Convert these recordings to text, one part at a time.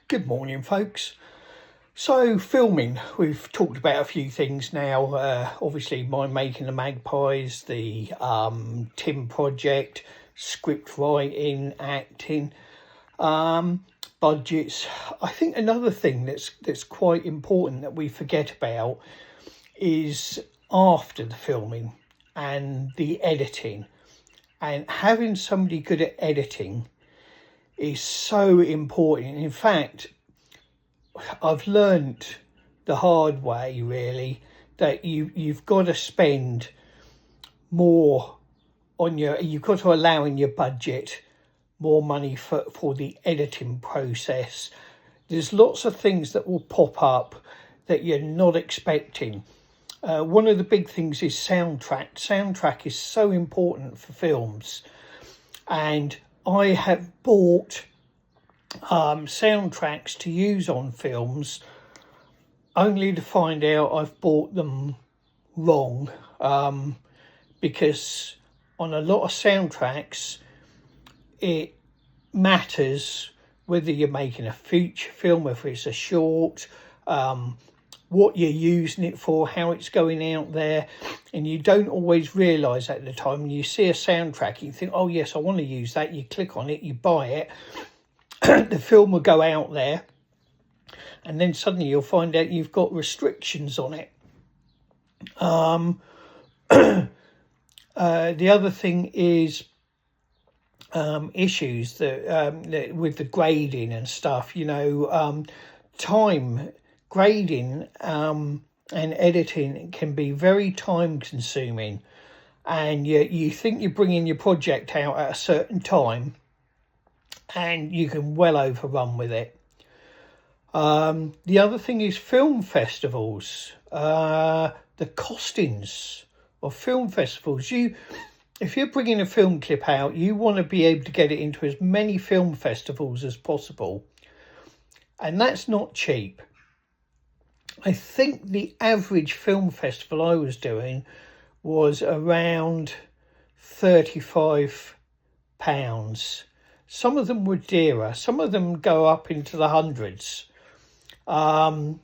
Good morning, folks. So, filming, we've talked about a few things now. Obviously, my Making the Magpies, the Tim project, script writing, acting, budgets. I think another thing that's quite important that we forget about is after the filming and the editing. And having somebody good at editing is so important. In fact, I've learned the hard way, really, that you've got to spend more on you've got to allow in your budget more money for the editing process. There's lots of things that will pop up that you're not expecting. One of the big things is soundtrack. Soundtrack is so important for films, and I have bought soundtracks to use on films only to find out I've bought them wrong, because on a lot of soundtracks it matters whether you're making a feature film, whether it's a short, what you're using it for, how it's going out there, and you don't always realise at the time. When you see a soundtrack, you think, oh yes, I want to use that. You click on it, you buy it, the film will go out there, and then suddenly you'll find out you've got restrictions on it. The other thing is issues that with the grading and stuff, time grading and editing can be very time consuming, and you think you're bringing your project out at a certain time and you can well overrun with it. The other thing is film festivals, the costings of film festivals. If you're bringing a film clip out, you want to be able to get it into as many film festivals as possible, and that's not cheap. I think the average film festival I was doing was around £35. Some of them were dearer. Some of them go up into the hundreds. Again,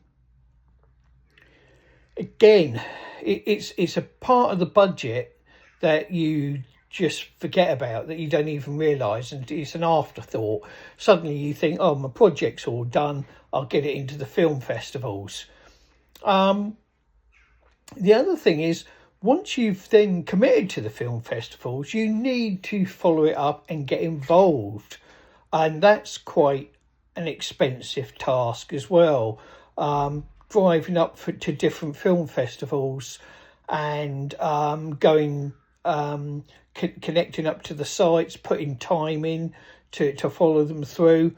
it's a part of the budget that you just forget about, that you don't even realise, and it's an afterthought. Suddenly you think, oh, my project's all done, I'll get it into the film festivals. The other thing is, once you've then committed to the film festivals, you need to follow it up and get involved. And that's quite an expensive task as well. Driving up to different film festivals and going, connecting up to the sites, putting time in to follow them through.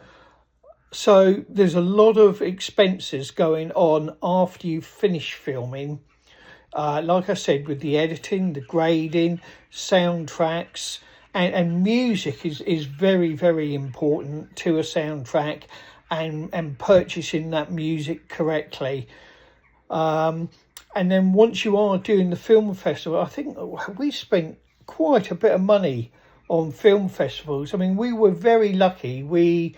So there's a lot of expenses going on after you finish filming. Like I said, with the editing, the grading, soundtracks, and music is very, very important to a soundtrack, and purchasing that music correctly. And then once you are doing the film festival, I think we spent quite a bit of money on film festivals. I mean, we were very lucky.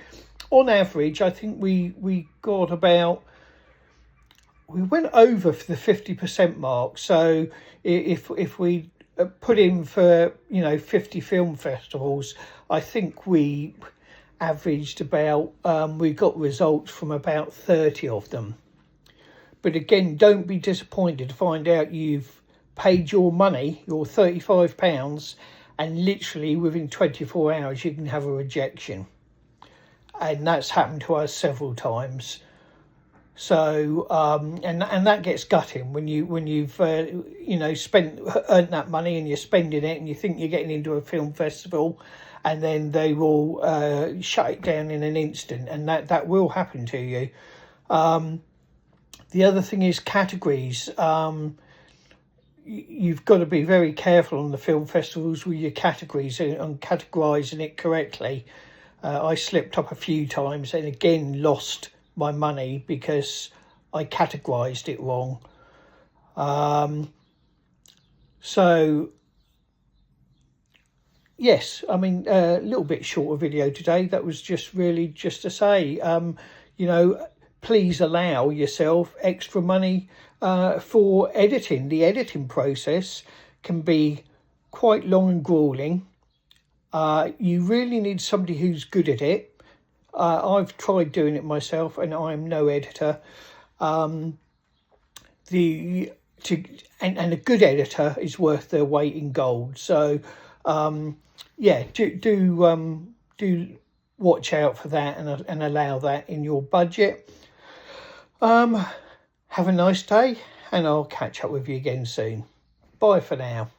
On average, I think we got about... We went over for the 50% mark. So if we put in for 50 film festivals, I think we averaged about we got results from about 30 of them. But again, don't be disappointed to find out you've paid your money, your £35, and literally within 24 hours you can have a rejection, and that's happened to us several times. So and that gets gutting when you've earned that money and you're spending it, and you think you're getting into a film festival, and then they will shut it down in an instant, and that will happen to you. The other thing is categories. You've got to be very careful on the film festivals with your categories and categorising it correctly. I slipped up a few times and again lost my money because I categorised it wrong. So yes, I mean, a little bit shorter video today. That was just really just to say, you know, please allow yourself extra money for editing. The editing process can be quite long and grueling. You really need somebody who's good at it. I've tried doing it myself, and I'm no editor. And a good editor is worth their weight in gold. So, yeah, do watch out for that and allow that in your budget. Have a nice day, and I'll catch up with you again soon. Bye for now.